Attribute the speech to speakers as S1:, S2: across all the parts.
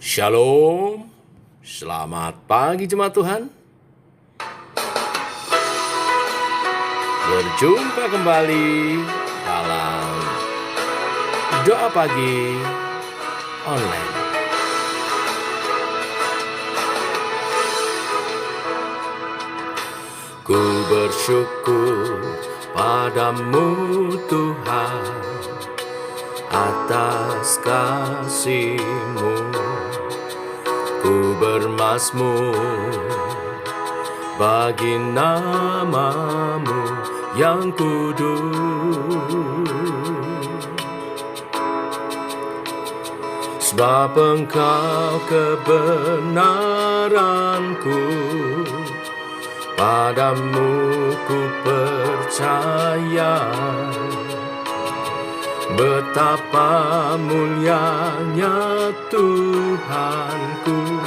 S1: Shalom, selamat pagi jemaat Tuhan. Berjumpa kembali dalam doa pagi online. Ku bersyukur padamu Tuhan atas kasih-Mu. Ku bermazmur bagi nama-Mu yang kudus, sebab Engkau kebenaranku, padamu ku percaya. Betapa mulianya Tuhanku,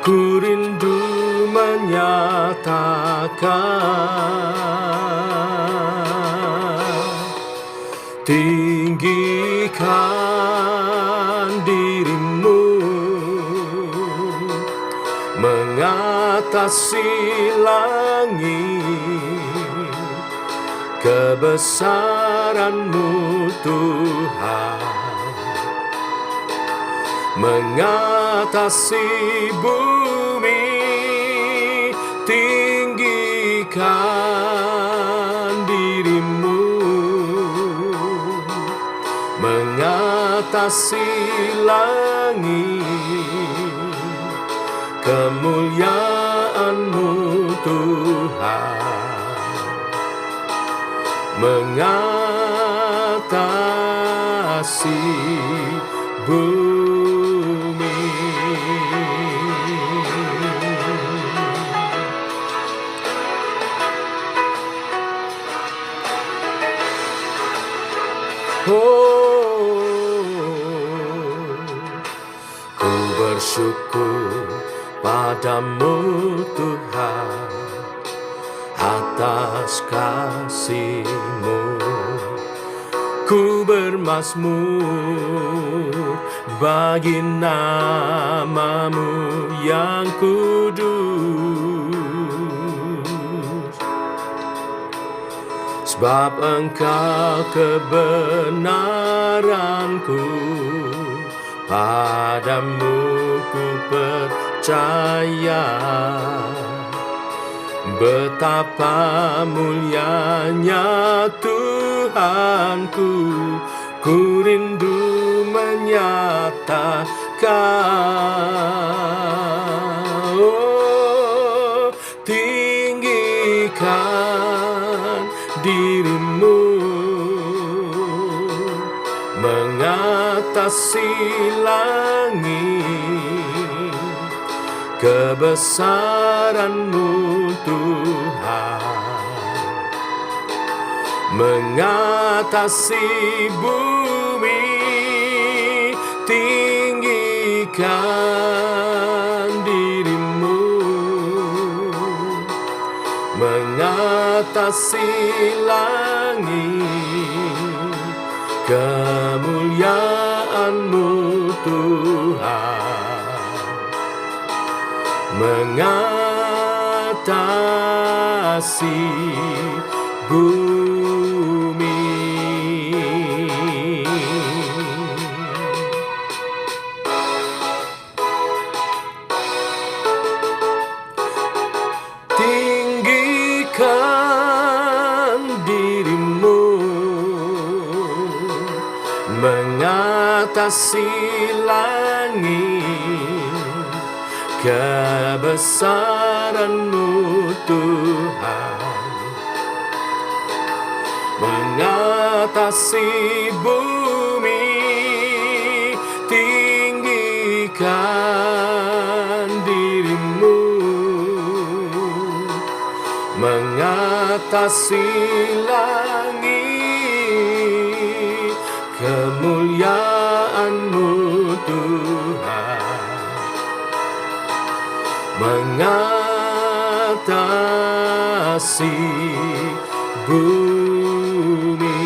S1: ku rindu menyatakan. Tinggikan dirimu mengatasi langit, kebesaran-Mu Tuhan mengatasi bumi. Tinggikan dirimu mengatasi langit, kemuliaan-Mu Tuhan mengatasi bumi. Ku bersyukur padamu Tuhan atas kasih-Mu. Ku bermazmur bagi nama-Mu yang kudus, sebab Engkau kebenaranku, padamu ku percaya. Betapa mulianya Tuhanku, ku rindu menyatakan. Oh, tinggikan dirimu mengatasi langit, kebesaran-Mu Tuhan mengatasi bumi. Tinggikan dirimu mengatasi langit, kemuliaan-Mu Tuhan mengatasi bumi. Tinggikan dirimu mengatasi langit, kebesaran-Mu Tuhan mengatasi bumi. Tinggikan dirimu mengatasi langit, kemuliaan-Mu Tuhan mengatasi bumi.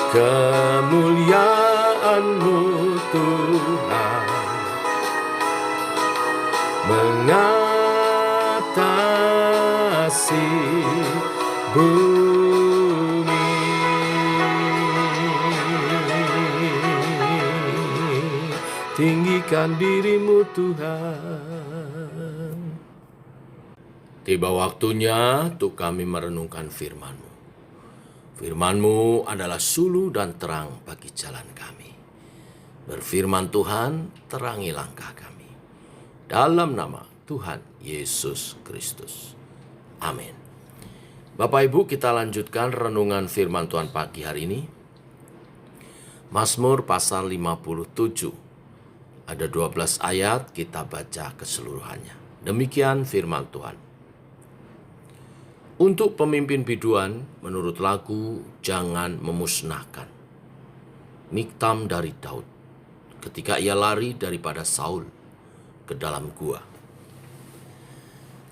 S1: Kemuliaan firman-Mu Tuhan mengatasi bumi. Tinggikan diri-Mu Tuhan. Tiba waktunya untuk kami merenungkan firman-Mu. Firman-Mu adalah suluh dan terang bagi jalan kami. Berfirman Tuhan, terangi langkah kami. Dalam nama Tuhan Yesus Kristus. Amin. Bapak Ibu, kita lanjutkan renungan firman Tuhan pagi hari ini. Mazmur pasal 57. Ada 12 ayat, kita baca keseluruhannya. Demikian firman Tuhan. Untuk pemimpin biduan, menurut lagu, jangan memusnahkan. Miktam dari Daud, ketika ia lari daripada Saul ke dalam gua.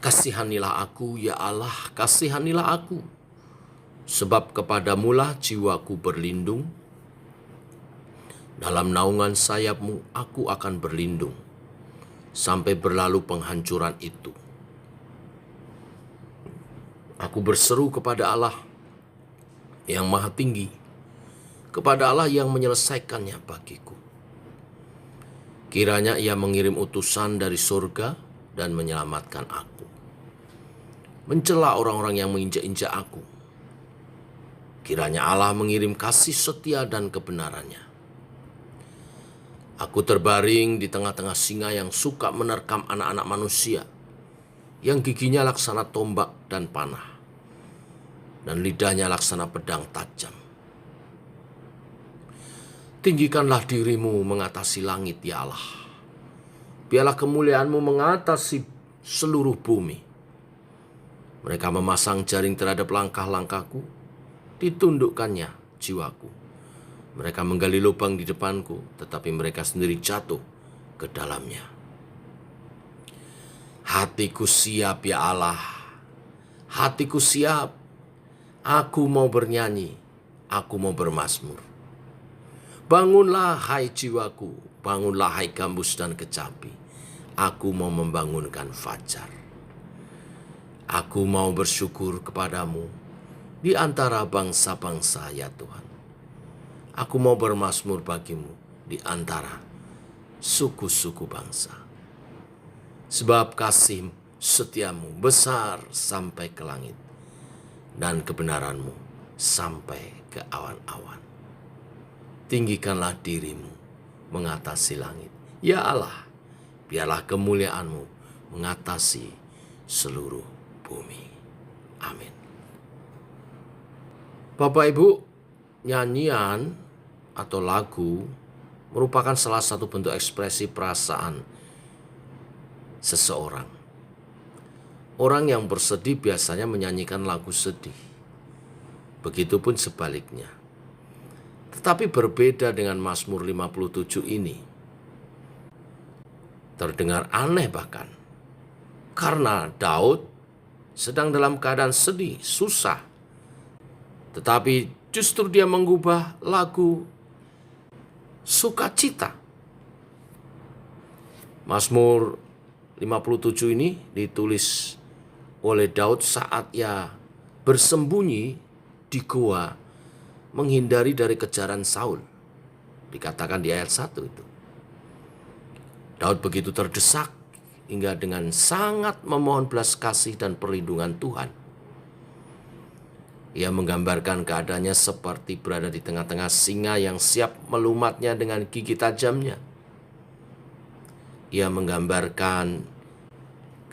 S1: Kasihanilah aku, ya Allah, kasihanilah aku, sebab kepadamulah jiwaku berlindung. Dalam naungan sayap-Mu aku akan berlindung, sampai berlalu penghancuran itu. Aku berseru kepada Allah yang maha tinggi, kepada Allah yang menyelesaikannya bagiku. Kiranya Ia mengirim utusan dari surga dan menyelamatkan aku, mencela orang-orang yang menginjak-injak aku. Kiranya Allah mengirim kasih setia dan kebenarannya. Aku terbaring di tengah-tengah singa yang suka menerkam anak-anak manusia, yang giginya laksana tombak dan panah, dan lidahnya laksana pedang tajam. Tinggikanlah diri-Mu mengatasi langit, ya Allah. Biarlah kemuliaan-Mu mengatasi seluruh bumi. Mereka memasang jaring terhadap langkah-langkahku, ditundukkannya jiwaku. Mereka menggali lubang di depanku, tetapi mereka sendiri jatuh ke dalamnya. Hatiku siap, ya Allah. Hatiku siap. Aku mau bernyanyi. Aku mau bermazmur. Bangunlah, hai jiwaku. Bangunlah, hai gambus dan kecapi. Aku mau membangunkan fajar. Aku mau bersyukur kepadamu di antara bangsa-bangsa, ya Tuhan. Aku mau bermazmur bagimu di antara suku-suku bangsa. Sebab kasih setiamu besar sampai ke langit, dan kebenaranmu sampai ke awan-awan. Tinggikanlah diri-Mu mengatasi langit, ya Allah. Biarlah kemuliaan-Mu mengatasi seluruh bumi. Amin. Bapak Ibu, nyanyian atau lagu merupakan salah satu bentuk ekspresi perasaan seseorang. Orang yang bersedih biasanya menyanyikan lagu sedih. Begitupun sebaliknya. Tetapi berbeda dengan Mazmur 57 ini. Terdengar aneh bahkan. Karena Daud sedang dalam keadaan sedih, susah. Tetapi justru dia mengubah lagu sukacita. Mazmur 57 ini ditulis oleh Daud saat ia bersembunyi di gua menghindari dari kejaran Saul. Dikatakan di ayat 1 itu. Daud begitu terdesak hingga dengan sangat memohon belas kasih dan perlindungan Tuhan. Ia menggambarkan keadaannya seperti berada di tengah-tengah singa yang siap melumatnya dengan gigi tajamnya. Ia menggambarkan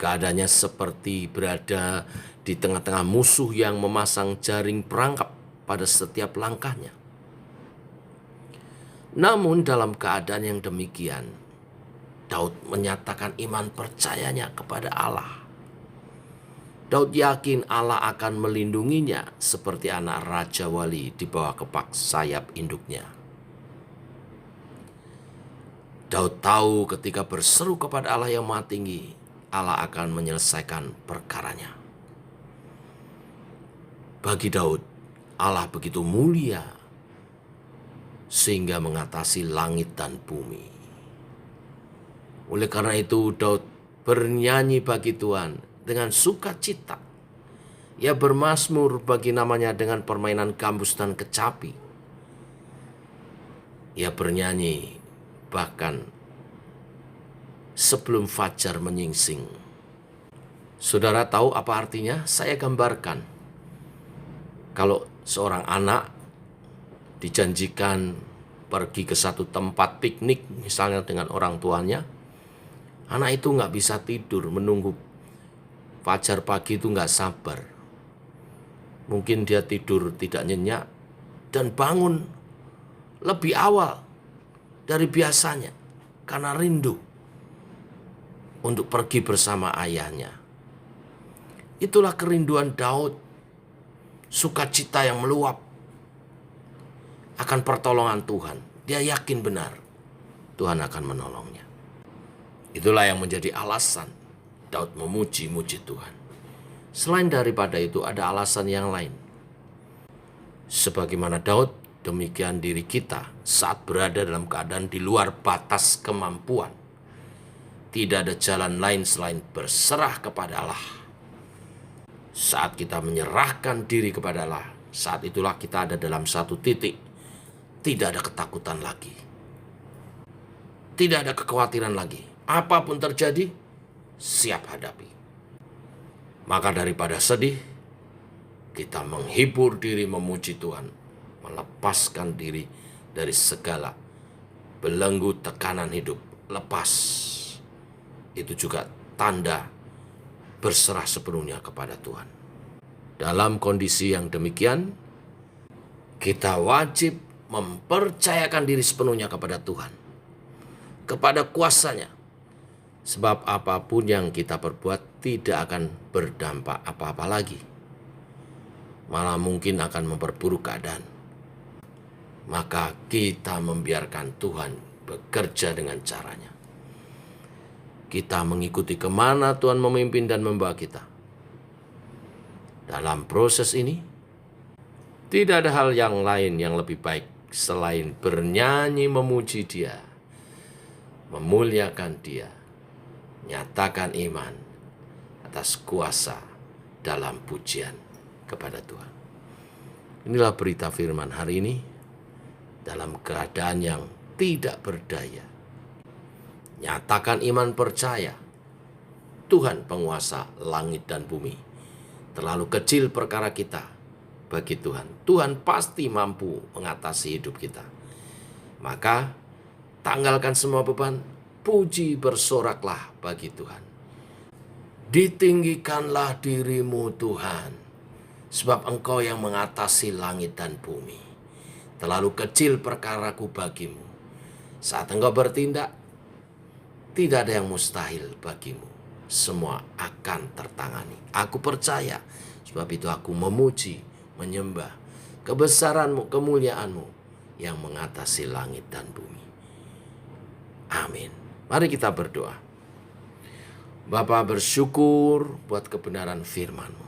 S1: keadaannya seperti berada di tengah-tengah musuh yang memasang jaring perangkap pada setiap langkahnya. Namun dalam keadaan yang demikian, Daud menyatakan iman percayanya kepada Allah. Daud yakin Allah akan melindunginya seperti anak raja wali di bawah kepak sayap induknya. Daud tahu ketika berseru kepada Allah yang Maha Tinggi, Allah akan menyelesaikan perkaranya. Bagi Daud, Allah begitu mulia sehingga mengatasi langit dan bumi. Oleh karena itu Daud bernyanyi bagi Tuhan dengan sukacita. Ia bermazmur bagi namanya dengan permainan gambus dan kecapi. Ia bernyanyi bahkan sebelum fajar menyingsing. Saudara tahu apa artinya? Saya gambarkan. Kalau seorang anak dijanjikan pergi ke satu tempat piknik, misalnya dengan orang tuanya, anak itu nggak bisa tidur, menunggu fajar pagi itu nggak sabar. Mungkin dia tidur tidak nyenyak dan bangun lebih awal dari biasanya karena rindu untuk pergi bersama ayahnya. Itulah kerinduan Daud, sukacita yang meluap akan pertolongan Tuhan. Dia yakin benar Tuhan akan menolongnya. Itulah yang menjadi alasan Daud memuji-muji Tuhan. Selain daripada itu ada alasan yang lain. Sebagaimana Daud, demikian diri kita saat berada dalam keadaan di luar batas kemampuan. Tidak ada jalan lain selain berserah kepada Allah. Saat kita menyerahkan diri kepada Allah, saat itulah kita ada dalam satu titik. Tidak ada ketakutan lagi. Tidak ada kekhawatiran lagi. Apapun terjadi, siap hadapi. Maka daripada sedih, kita menghibur diri memuji Tuhan. Melepaskan diri dari segala belenggu tekanan hidup. Lepas. Itu juga tanda berserah sepenuhnya kepada Tuhan. Dalam kondisi yang demikian, kita wajib mempercayakan diri sepenuhnya kepada Tuhan, kepada kuasanya. Sebab apapun yang kita perbuat tidak akan berdampak apa-apa lagi. Malah mungkin akan memperburuk keadaan. Maka kita membiarkan Tuhan bekerja dengan caranya. Kita mengikuti kemana Tuhan memimpin dan membawa kita. Dalam proses ini, tidak ada hal yang lain yang lebih baik selain bernyanyi memuji Dia, memuliakan Dia, nyatakan iman atas kuasa dalam pujian kepada Tuhan. Inilah berita firman hari ini dalam keadaan yang tidak berdaya. Nyatakan iman percaya, Tuhan penguasa langit dan bumi. Terlalu kecil perkara kita bagi Tuhan. Tuhan pasti mampu mengatasi hidup kita. Maka tanggalkan semua beban, puji bersoraklah bagi Tuhan. Ditinggikanlah dirimu Tuhan, sebab Engkau yang mengatasi langit dan bumi. Terlalu kecil perkaraku bagimu. Saat Engkau bertindak, tidak ada yang mustahil bagimu. Semua akan tertangani. Aku percaya, sebab itu aku memuji, menyembah kebesaran-Mu, kemuliaan-Mu yang mengatasi langit dan bumi. Amin. Mari kita berdoa. Bapa, bersyukur buat kebenaran firman-Mu.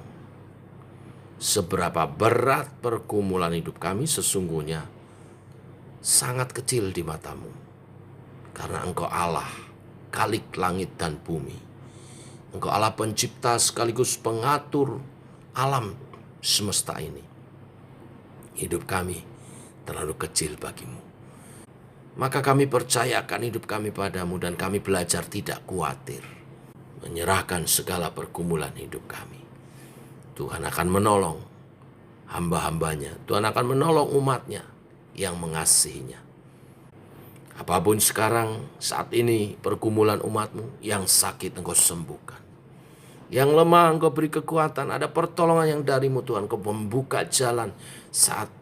S1: Seberapa berat pergumulan hidup kami sesungguhnya sangat kecil di mata-Mu. Karena Engkau Allah, Khalik langit dan bumi. Engkau Allah pencipta sekaligus pengatur alam semesta ini. Hidup kami terlalu kecil bagimu. Maka kami percayakan hidup kami padamu dan kami belajar tidak khawatir. Menyerahkan segala pergumulan hidup kami. Tuhan akan menolong hamba-hambanya. Tuhan akan menolong umatnya yang mengasihinya. Apapun sekarang, saat ini, pergumulan umatmu, yang sakit Engkau sembuhkan. Yang lemah Engkau beri kekuatan, ada pertolongan yang darimu Tuhan. Engkau membuka jalan saat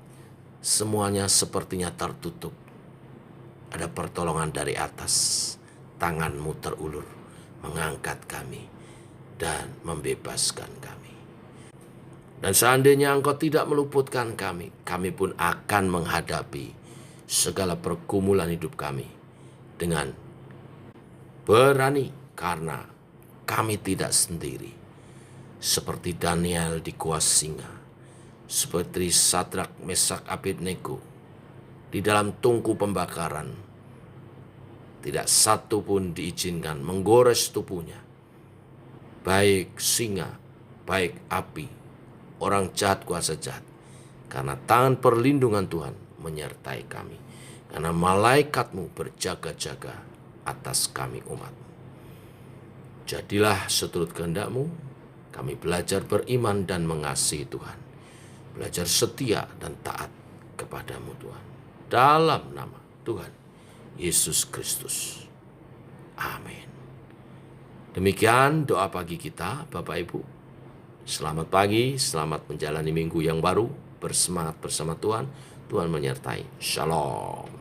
S1: semuanya sepertinya tertutup. Ada pertolongan dari atas, tangan-Mu terulur, mengangkat kami dan membebaskan kami. Dan seandainya Engkau tidak meluputkan kami, kami pun akan menghadapi segala pergumulan hidup kami dengan berani karena kami tidak sendiri. Seperti Daniel di gua singa, seperti Sadrak, Mesak, Abednego di dalam tungku pembakaran. Tidak satu pun diizinkan menggores tubuhnya. Baik singa, baik api, orang jahat, kuasa jahat. Karena tangan perlindungan Tuhan menyertai kami. Karena malaikatmu berjaga-jaga atas kami umat-Mu. Jadilah seturut kehendak-Mu, kami belajar beriman dan mengasihi Tuhan. Belajar setia dan taat kepada-Mu Tuhan. Dalam nama Tuhan Yesus Kristus. Amin. Demikian doa pagi kita, Bapak Ibu. Selamat pagi, selamat menjalani minggu yang baru. Bersemangat bersama Tuhan. Tuhan menyertai. Shalom.